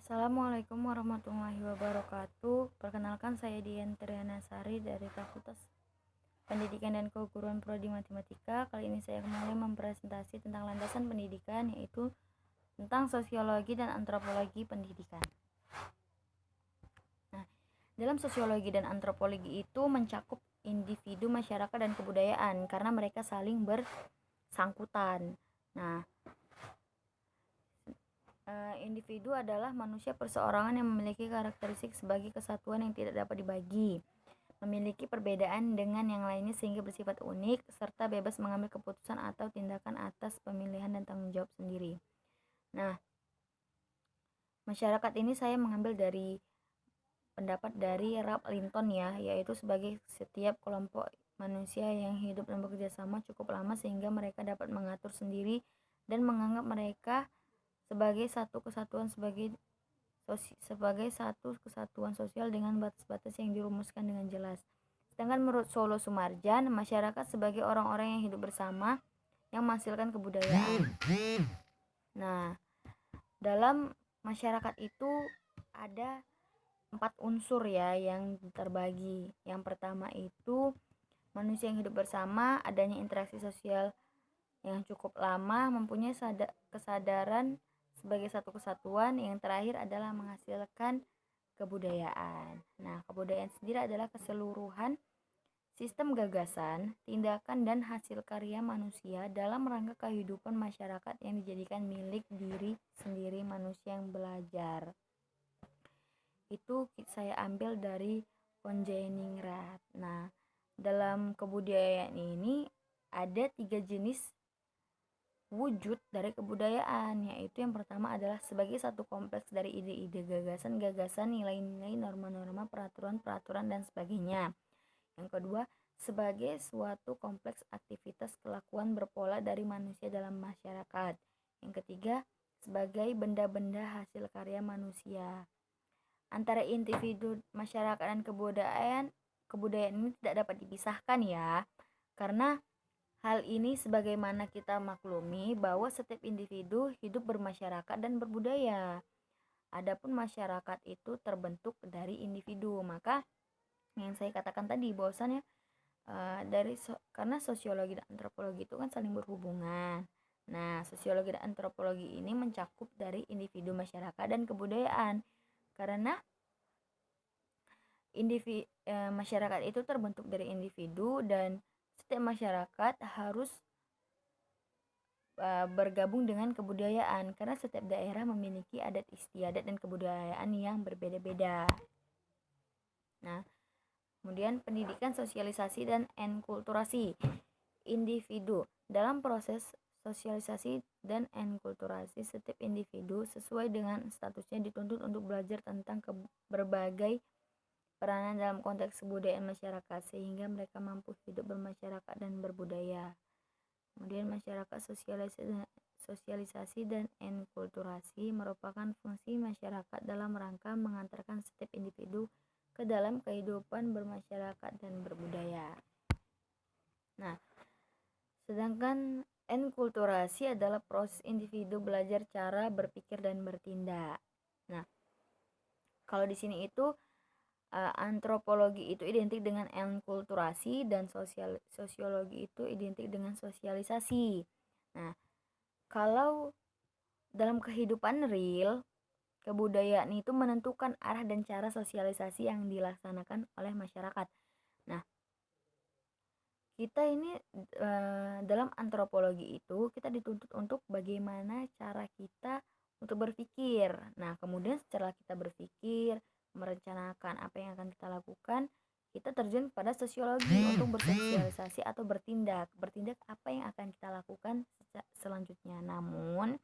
Assalamualaikum warahmatullahi wabarakatuh. Perkenalkan, saya Dian Triana Sari dari Fakultas Pendidikan dan Keguruan Prodi Matematika. Kali ini saya kembali mempresentasi tentang landasan pendidikan, yaitu tentang sosiologi dan antropologi pendidikan. Nah, dalam sosiologi dan antropologi itu mencakup individu, masyarakat, dan kebudayaan karena mereka saling bersangkutan. Nah, individu adalah manusia perseorangan yang memiliki karakteristik sebagai kesatuan yang tidak dapat dibagi, memiliki perbedaan dengan yang lainnya sehingga bersifat unik, serta bebas mengambil keputusan atau tindakan atas pemilihan dan tanggung jawab sendiri. Nah, masyarakat ini saya mengambil dari pendapat dari Ralph Linton ya, yaitu sebagai setiap kelompok manusia yang hidup dan bekerja sama cukup lama sehingga mereka dapat mengatur sendiri dan menganggap mereka sebagai satu kesatuan sosial dengan batas-batas yang dirumuskan dengan jelas. Sedangkan menurut Solo Sumarjan, masyarakat sebagai orang-orang yang hidup bersama yang menghasilkan kebudayaan. Nah, dalam masyarakat itu ada 4 unsur ya yang terbagi. Yang pertama itu manusia yang hidup bersama, adanya interaksi sosial yang cukup lama, mempunyai kesadaran sebagai satu kesatuan. Yang terakhir adalah menghasilkan kebudayaan. Nah, kebudayaan sendiri adalah keseluruhan sistem gagasan, tindakan, dan hasil karya manusia dalam rangka kehidupan masyarakat yang dijadikan milik diri sendiri manusia yang belajar. Itu saya ambil dari Konjeningrat. Nah, dalam kebudayaan ini ada 3 jenis wujud dari kebudayaan, yaitu yang pertama adalah sebagai satu kompleks dari ide-ide, gagasan-gagasan, nilai-nilai, norma-norma, peraturan-peraturan, dan sebagainya. Yang kedua, sebagai suatu kompleks aktivitas kelakuan berpola dari manusia dalam masyarakat. Yang ketiga, sebagai benda-benda hasil karya manusia. Antara individu, masyarakat, dan kebudayaan ini tidak dapat dipisahkan ya, karena hal ini sebagaimana kita maklumi bahwa setiap individu hidup bermasyarakat dan berbudaya. Adapun masyarakat itu terbentuk dari individu. Maka yang saya katakan tadi bahwasannya karena sosiologi dan antropologi itu kan saling berhubungan. Nah, sosiologi dan antropologi ini mencakup dari individu, masyarakat, dan kebudayaan. Karena masyarakat itu terbentuk dari individu dan setiap masyarakat harus bergabung dengan kebudayaan karena setiap daerah memiliki adat istiadat dan kebudayaan yang berbeda-beda. Nah, kemudian pendidikan, sosialisasi, dan enkulturasi individu. Dalam proses sosialisasi dan enkulturasi, setiap individu sesuai dengan statusnya dituntut untuk belajar tentang berbagai peranan dalam konteks kebudayaan masyarakat sehingga mereka mampu hidup bermasyarakat dan berbudaya. Kemudian masyarakat sosialisasi dan enkulturasi merupakan fungsi masyarakat dalam rangka mengantarkan setiap individu ke dalam kehidupan bermasyarakat dan berbudaya. Nah, sedangkan enkulturasi adalah proses individu belajar cara berpikir dan bertindak. Nah, kalau di sini itu antropologi itu identik dengan enkulturasi dan sosiologi itu identik dengan sosialisasi. Nah, kalau dalam kehidupan real, kebudayaan itu menentukan arah dan cara sosialisasi yang dilaksanakan oleh masyarakat. Nah, kita ini dalam antropologi itu kita dituntut untuk bagaimana cara kita untuk berpikir. Nah, kemudian setelah kita berpikir, merencanakan apa yang akan kita lakukan, kita terjun pada sosiologi untuk bersosialisasi atau bertindak apa yang akan kita lakukan selanjutnya. Namun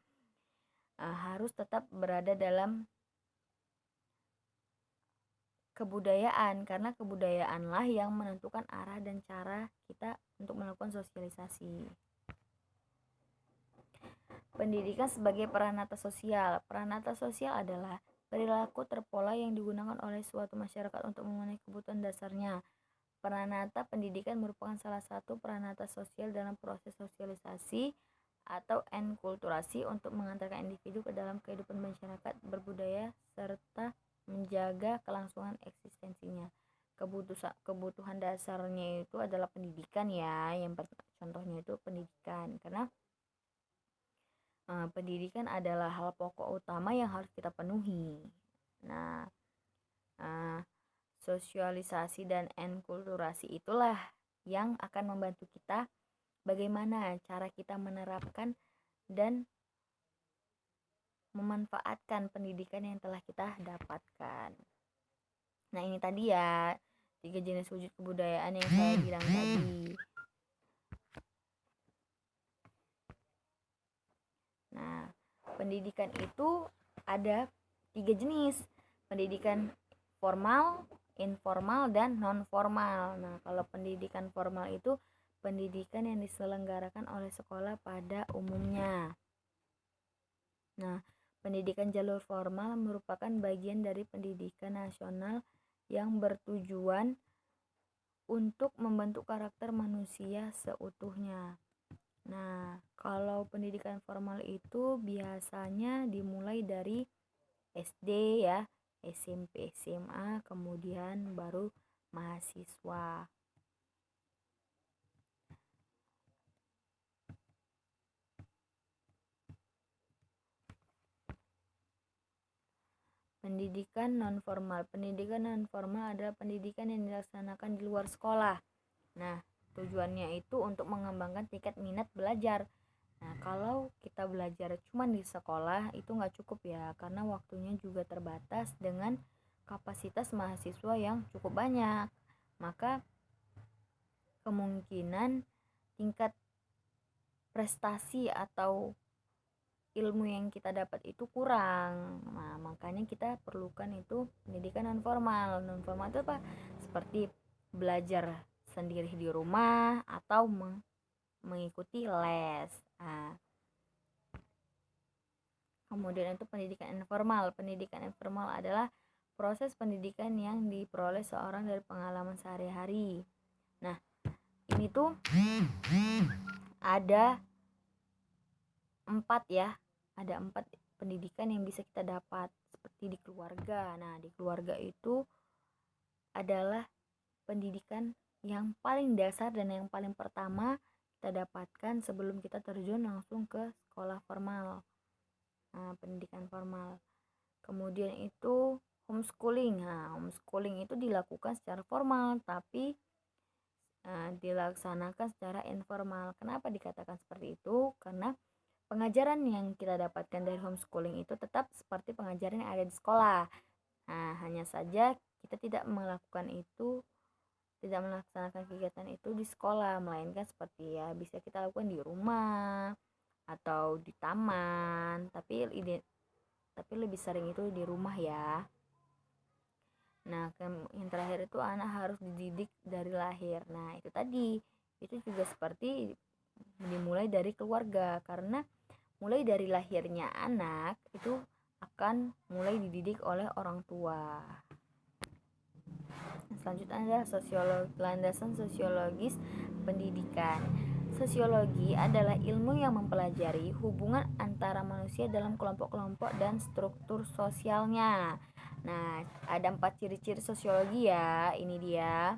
harus tetap berada dalam kebudayaan karena kebudayaanlah yang menentukan arah dan cara kita untuk melakukan sosialisasi. Pendidikan sebagai peranata sosial. Peranata sosial adalah perilaku terpola yang digunakan oleh suatu masyarakat untuk memenuhi kebutuhan dasarnya. Peranata pendidikan merupakan salah satu peranata sosial dalam proses sosialisasi atau enkulturasi untuk mengantarkan individu ke dalam kehidupan masyarakat berbudaya serta menjaga kelangsungan eksistensinya. Kebutuhan dasarnya itu adalah pendidikan ya, contohnya itu pendidikan, karena pendidikan adalah hal pokok utama yang harus kita penuhi. Nah, sosialisasi dan enkulturasi itulah yang akan membantu kita bagaimana cara kita menerapkan dan memanfaatkan pendidikan yang telah kita dapatkan. Nah, ini tadi ya 3 jenis wujud kebudayaan yang saya bilang tadi. Nah, pendidikan itu ada 3 jenis. Pendidikan formal, informal, dan non formal. Nah, kalau pendidikan formal itu pendidikan yang diselenggarakan oleh sekolah pada umumnya. Nah, pendidikan jalur formal merupakan bagian dari pendidikan nasional yang bertujuan untuk membentuk karakter manusia seutuhnya. Nah, kalau pendidikan formal itu biasanya dimulai dari SD ya, SMP, SMA, kemudian baru mahasiswa. Pendidikan non formal. Pendidikan non formal adalah pendidikan yang dilaksanakan di luar sekolah. Nah, tujuannya itu untuk mengembangkan tingkat minat belajar. Nah, kalau kita belajar cuma di sekolah itu nggak cukup ya, karena waktunya juga terbatas dengan kapasitas mahasiswa yang cukup banyak. Maka kemungkinan tingkat prestasi atau ilmu yang kita dapat itu kurang. Nah, makanya kita perlukan itu pendidikan non formal. Non formal itu apa? Seperti belajar sendiri di rumah atau mengikuti les. Nah, kemudian itu pendidikan informal. Pendidikan informal adalah proses pendidikan yang diperoleh seorang dari pengalaman sehari-hari. Nah, ini tuh ada 4 ya. Ada 4 pendidikan yang bisa kita dapat seperti di keluarga. Nah, di keluarga itu adalah pendidikan yang paling dasar dan yang paling pertama kita dapatkan sebelum kita terjun langsung ke sekolah formal. Nah, pendidikan formal. Kemudian itu homeschooling. Nah, homeschooling itu dilakukan secara formal tapi dilaksanakan secara informal. Kenapa dikatakan seperti itu? Karena pengajaran yang kita dapatkan dari homeschooling itu tetap seperti pengajaran yang ada di sekolah. Nah, hanya saja kita tidak melaksanakan kegiatan itu di sekolah, melainkan seperti ya bisa kita lakukan di rumah atau di taman, tapi lebih sering itu di rumah ya. Nah, yang terakhir itu anak harus dididik dari lahir. Nah, itu tadi, itu juga seperti dimulai dari keluarga, karena mulai dari lahirnya anak itu akan mulai dididik oleh orang tua. Selanjutnya adalah landasan sosiologis pendidikan. Sosiologi adalah ilmu yang mempelajari hubungan antara manusia dalam kelompok-kelompok dan struktur sosialnya. Nah, ada 4 ciri-ciri sosiologi ya. Ini dia.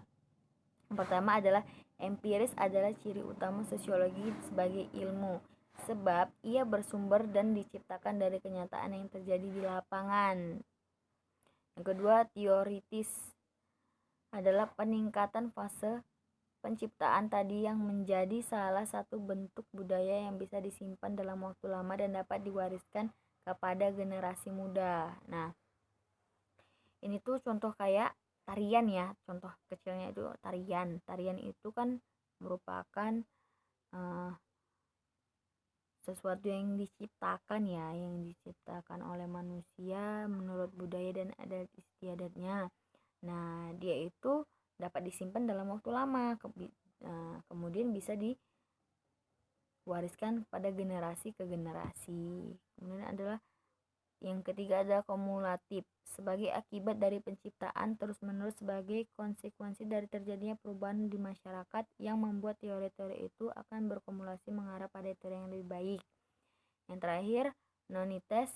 Yang pertama adalah empiris, adalah ciri utama sosiologi sebagai ilmu, sebab ia bersumber dan diciptakan dari kenyataan yang terjadi di lapangan. Yang kedua, teoritis, adalah peningkatan fase penciptaan tadi yang menjadi salah satu bentuk budaya yang bisa disimpan dalam waktu lama dan dapat diwariskan kepada generasi muda. Nah, ini tuh contoh kayak tarian ya, contoh kecilnya itu tarian. Tarian itu kan merupakan sesuatu yang diciptakan ya, yang diciptakan oleh manusia menurut budaya dan adat istiadatnya. Nah, dia itu dapat disimpan dalam waktu lama, kemudian bisa diwariskan pada generasi ke generasi. Kemudian adalah Yang ketiga adalah kumulatif, sebagai akibat dari penciptaan terus-menerus sebagai konsekuensi dari terjadinya perubahan di masyarakat yang membuat teori-teori itu akan berkumulasi mengarah pada teori yang lebih baik. Yang terakhir, nonites,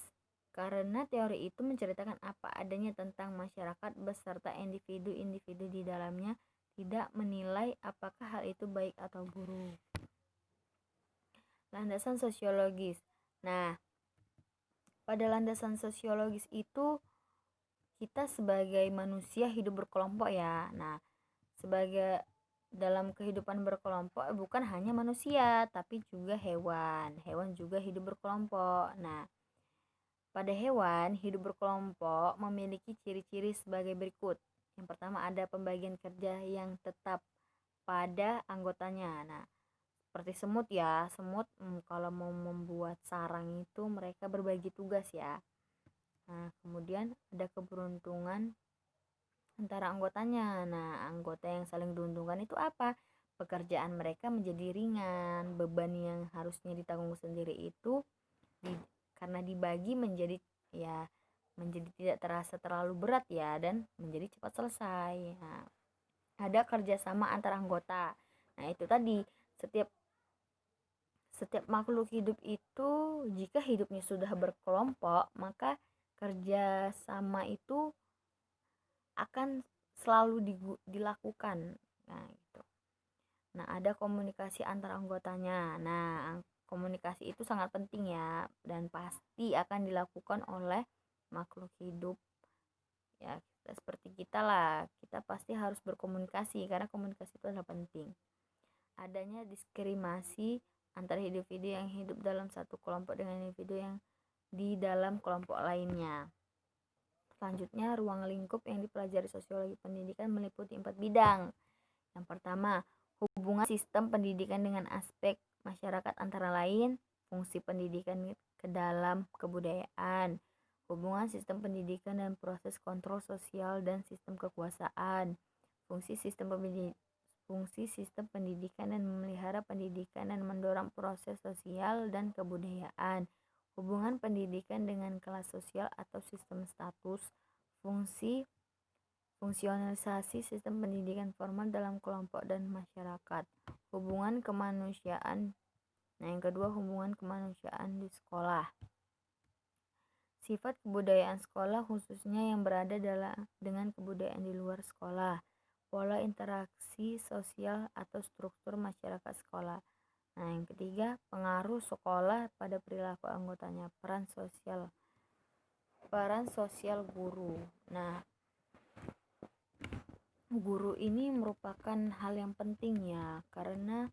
karena teori itu menceritakan apa adanya tentang masyarakat beserta individu-individu di dalamnya, tidak menilai apakah hal itu baik atau buruk. Landasan sosiologis. Nah, pada landasan sosiologis itu kita sebagai manusia hidup berkelompok ya. Nah, sebagai dalam kehidupan berkelompok bukan hanya manusia tapi juga hewan. Hewan juga hidup berkelompok. Nah, pada hewan hidup berkelompok memiliki ciri-ciri sebagai berikut. Yang pertama ada pembagian kerja yang tetap pada anggotanya. Nah, seperti semut ya, semut kalau mau membuat sarang itu mereka berbagi tugas ya. Nah, kemudian ada keberuntungan antara anggotanya. Nah, anggota yang saling diuntungkan itu apa? Pekerjaan mereka menjadi ringan, beban yang harusnya ditanggung sendiri itu karena dibagi menjadi ya menjadi tidak terasa terlalu berat ya dan menjadi cepat selesai. Nah, ada kerjasama antar anggota. Nah, itu tadi setiap setiap makhluk hidup itu jika hidupnya sudah berkelompok maka kerjasama itu akan selalu dilakukan. Nah, gitu. Nah, ada komunikasi antar anggotanya. Nah, komunikasi itu sangat penting ya dan pasti akan dilakukan oleh makhluk hidup. Ya, seperti kita lah. Kita pasti harus berkomunikasi karena komunikasi itu adalah penting. Adanya diskriminasi antara individu yang hidup dalam satu kelompok dengan individu yang di dalam kelompok lainnya. Selanjutnya, ruang lingkup yang dipelajari sosiologi pendidikan meliputi 4 bidang. Yang pertama, hubungan sistem pendidikan dengan aspek masyarakat antara lain, fungsi pendidikan ke dalam kebudayaan, hubungan sistem pendidikan dan proses kontrol sosial dan sistem kekuasaan, fungsi sistem pendidikan dan memelihara pendidikan dan mendorong proses sosial dan kebudayaan, hubungan pendidikan dengan kelas sosial atau sistem status, fungsionalisasi sistem pendidikan formal dalam kelompok dan masyarakat, hubungan kemanusiaan. Nah, yang kedua, hubungan kemanusiaan di sekolah. Sifat kebudayaan sekolah khususnya yang berada dengan kebudayaan di luar sekolah, pola interaksi sosial atau struktur masyarakat sekolah. Nah, yang ketiga, pengaruh sekolah pada perilaku anggotanya, peran sosial guru. Nah, guru ini merupakan hal yang penting ya, karena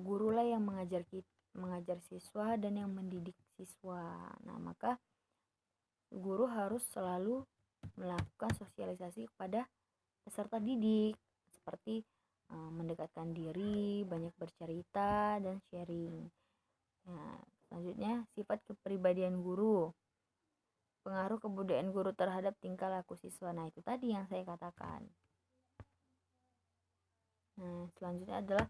gurulah yang mengajar siswa dan yang mendidik siswa. Nah, maka guru harus selalu melakukan sosialisasi kepada peserta didik seperti mendekatkan diri, banyak bercerita dan sharing. Nah, selanjutnya sifat kepribadian guru. Pengaruh kebudayaan guru terhadap tingkah laku siswa. Nah, itu tadi yang saya katakan. Nah, selanjutnya adalah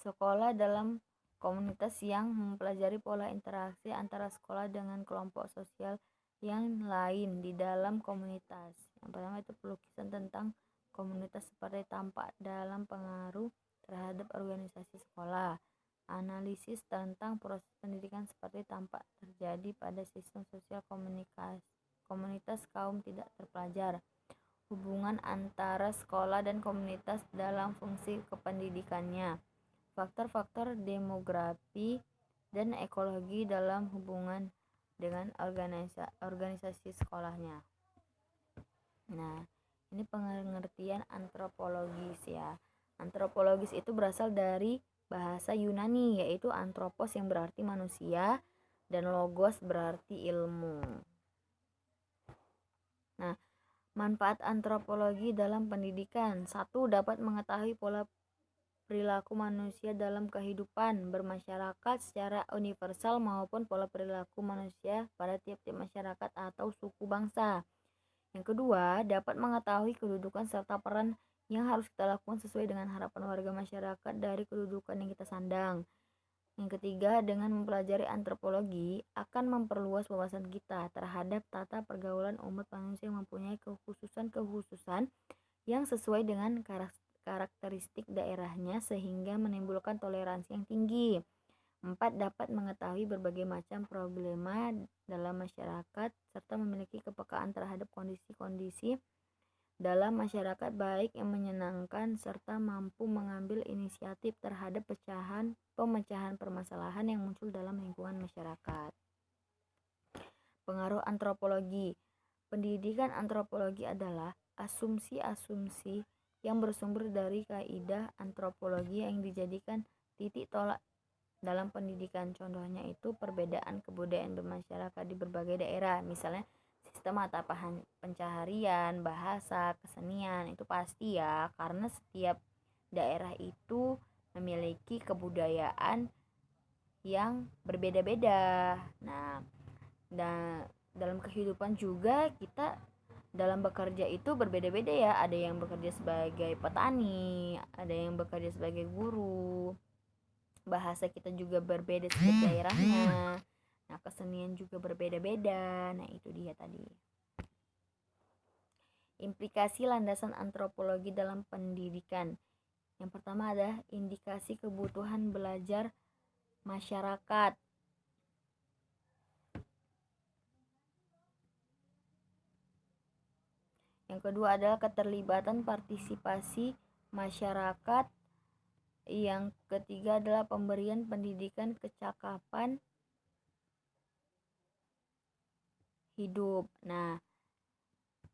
sekolah dalam komunitas yang mempelajari pola interaksi antara sekolah dengan kelompok sosial yang lain di dalam komunitas. Yang pertama itu pelukisan tentang komunitas seperti tampak dalam pengaruh terhadap organisasi sekolah. Analisis tentang proses pendidikan seperti tampak terjadi pada sistem sosial komunitas kaum tidak terpelajar. Hubungan antara sekolah dan komunitas dalam fungsi kependidikannya. Faktor-faktor demografi dan ekologi dalam hubungan dengan organisasi sekolahnya. Nah, ini pengertian antropologis ya. Antropologis itu berasal dari bahasa Yunani, yaitu anthropos yang berarti manusia dan logos berarti ilmu. Nah, manfaat antropologi dalam pendidikan. 1. Dapat mengetahui pola perilaku manusia dalam kehidupan bermasyarakat secara universal maupun pola perilaku manusia pada tiap-tiap masyarakat atau suku bangsa. Yang kedua, dapat mengetahui kedudukan serta peran yang harus kita lakukan sesuai dengan harapan warga masyarakat dari kedudukan yang kita sandang. Yang ketiga, dengan mempelajari antropologi akan memperluas wawasan kita terhadap tata pergaulan umat manusia yang mempunyai kekhususan-kekhususan yang sesuai dengan karakteristik daerahnya sehingga menimbulkan toleransi yang tinggi. 4. Dapat mengetahui berbagai macam problema dalam masyarakat serta memiliki kepekaan terhadap kondisi-kondisi dalam masyarakat baik yang menyenangkan serta mampu mengambil inisiatif terhadap pemecahan permasalahan yang muncul dalam lingkungan masyarakat. Pengaruh antropologi. Pendidikan antropologi adalah asumsi-asumsi yang bersumber dari kaidah antropologi yang dijadikan titik tolak dalam pendidikan. Contohnya itu perbedaan kebudayaan bermasyarakat di berbagai daerah, misalnya sistem mata pencaharian, bahasa, kesenian, itu pasti ya, karena setiap daerah itu memiliki kebudayaan yang berbeda-beda. Nah, dalam kehidupan juga kita dalam bekerja itu berbeda-beda ya, ada yang bekerja sebagai petani, ada yang bekerja sebagai guru, bahasa kita juga berbeda setiap daerahnya. Nah, kesenian juga berbeda-beda. Nah, itu dia tadi. Implikasi landasan antropologi dalam pendidikan. Yang pertama adalah indikasi kebutuhan belajar masyarakat. Yang kedua adalah keterlibatan partisipasi masyarakat. Yang ketiga adalah pemberian pendidikan kecakapan hidup. Nah,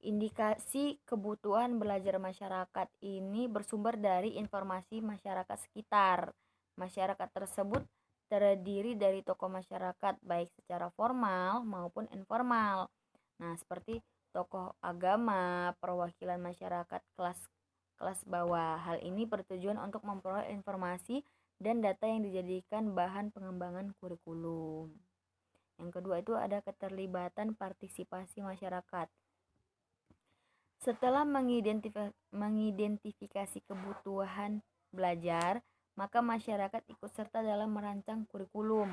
indikasi kebutuhan belajar masyarakat ini bersumber dari informasi masyarakat sekitar. Masyarakat tersebut terdiri dari tokoh masyarakat baik secara formal maupun informal. Nah, seperti tokoh agama, perwakilan masyarakat kelas bawah. Hal ini bertujuan untuk memperoleh informasi dan data yang dijadikan bahan pengembangan kurikulum. Yang kedua itu ada keterlibatan partisipasi masyarakat. Setelah mengidentifikasi kebutuhan belajar, maka masyarakat ikut serta dalam merancang kurikulum,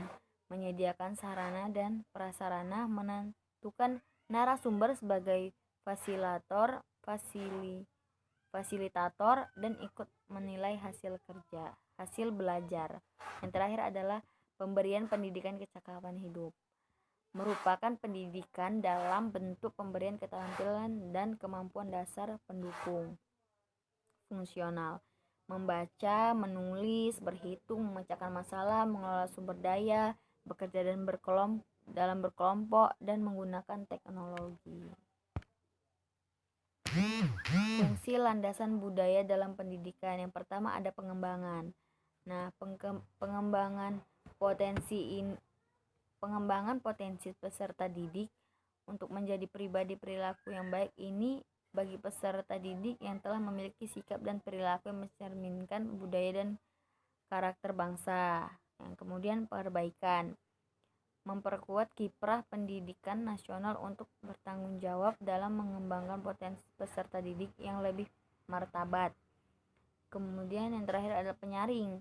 menyediakan sarana dan prasarana, menentukan narasumber sebagai fasilitator dan ikut menilai hasil belajar. Yang terakhir adalah pemberian pendidikan kecakapan hidup, merupakan pendidikan dalam bentuk pemberian keterampilan dan kemampuan dasar pendukung fungsional, membaca, menulis, berhitung, memecahkan masalah, mengelola sumber daya, bekerja dan dalam berkelompok, dan menggunakan teknologi. Fungsi landasan budaya dalam pendidikan. Yang pertama ada pengembangan. Nah, pengembangan potensi peserta didik untuk menjadi pribadi perilaku yang baik ini bagi peserta didik yang telah memiliki sikap dan perilaku yang mencerminkan budaya dan karakter bangsa. Yang kemudian perbaikan, memperkuat kiprah pendidikan nasional untuk bertanggung jawab dalam mengembangkan potensi peserta didik yang lebih martabat. Kemudian yang terakhir adalah penyaring,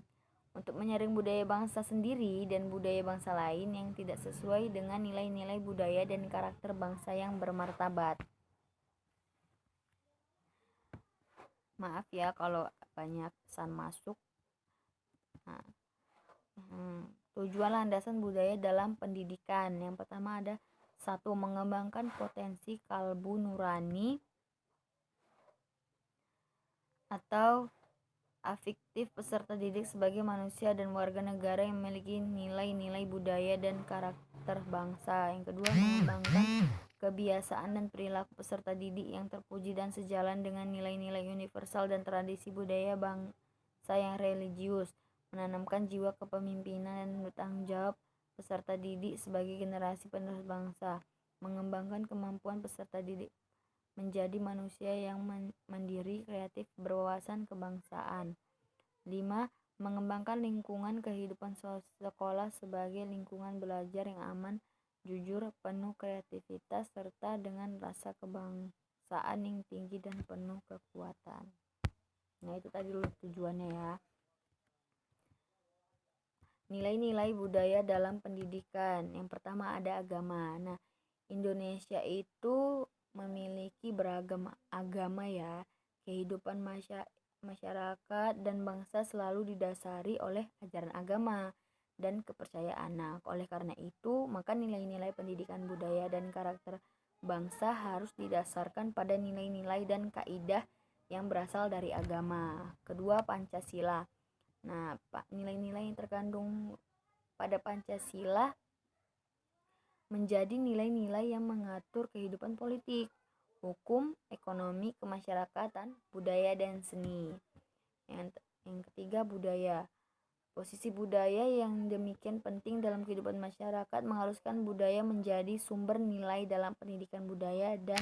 untuk menyaring budaya bangsa sendiri dan budaya bangsa lain yang tidak sesuai dengan nilai-nilai budaya dan karakter bangsa yang bermartabat. Maaf ya kalau banyak pesan masuk. Nah, tujuan landasan budaya dalam pendidikan. Yang pertama ada 1. Mengembangkan potensi kalbu nurani atau afektif peserta didik sebagai manusia dan warga negara yang memiliki nilai-nilai budaya dan karakter bangsa. Yang kedua, mengembangkan kebiasaan dan perilaku peserta didik yang terpuji dan sejalan dengan nilai-nilai universal dan tradisi budaya bangsa yang religius, menanamkan jiwa kepemimpinan dan bertanggung jawab peserta didik sebagai generasi penerus bangsa, mengembangkan kemampuan peserta didik menjadi manusia yang mandiri, kreatif, berwawasan kebangsaan. 5. Mengembangkan lingkungan kehidupan sekolah sebagai lingkungan belajar yang aman, jujur, penuh kreativitas, serta dengan rasa kebangsaan yang tinggi dan penuh kekuatan. Nah, itu tadi tujuannya ya. Nilai-nilai budaya dalam pendidikan. Yang pertama ada agama. Nah, Indonesia itu memiliki beragam agama ya. Kehidupan masyarakat dan bangsa selalu didasari oleh ajaran agama dan kepercayaan. Nah, oleh karena itu, maka nilai-nilai pendidikan budaya dan karakter bangsa harus didasarkan pada nilai-nilai dan kaidah yang berasal dari agama. Kedua, Pancasila. Nah, nilai-nilai yang terkandung pada Pancasila menjadi nilai-nilai yang mengatur kehidupan politik, hukum, ekonomi, kemasyarakatan, budaya, dan seni. Yang ketiga, budaya. Posisi budaya yang demikian penting dalam kehidupan masyarakat mengharuskan budaya menjadi sumber nilai dalam pendidikan budaya dan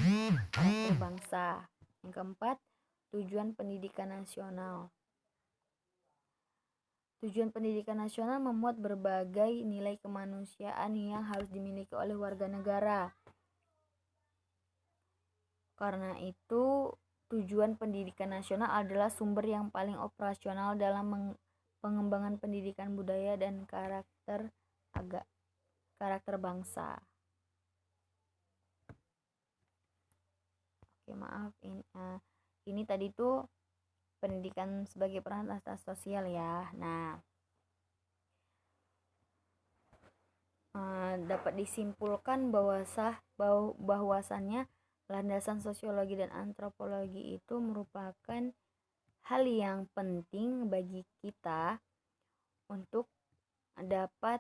karakter bangsa. Yang keempat, tujuan pendidikan nasional. Tujuan pendidikan nasional memuat berbagai nilai kemanusiaan yang harus dimiliki oleh warga negara. Karena itu, tujuan pendidikan nasional adalah sumber yang paling operasional dalam pengembangan pendidikan budaya dan karakter bangsa. Oke, maaf, ini tadi tuh pendidikan sebagai peran atas sosial ya. Nah, dapat disimpulkan bahwasannya landasan sosiologi dan antropologi itu merupakan hal yang penting bagi kita untuk dapat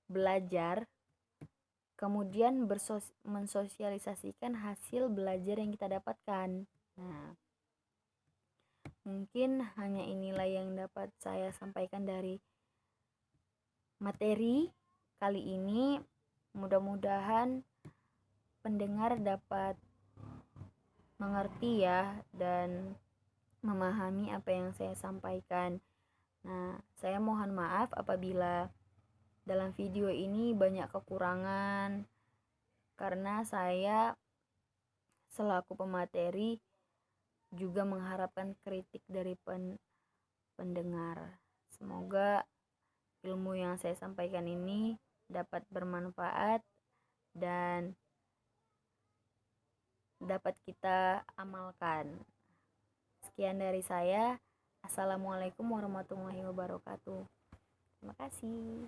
belajar, kemudian mensosialisasikan hasil belajar yang kita dapatkan. Nah, mungkin hanya inilah yang dapat saya sampaikan dari materi kali ini. Mudah-mudahan pendengar dapat mengerti ya dan memahami apa yang saya sampaikan. Nah, saya mohon maaf apabila dalam video ini banyak kekurangan karena saya selaku pemateri juga mengharapkan kritik dari pendengar. Semoga ilmu yang saya sampaikan ini dapat bermanfaat dan dapat kita amalkan. Sekian dari saya. Assalamualaikum warahmatullahi wabarakatuh. Terima kasih.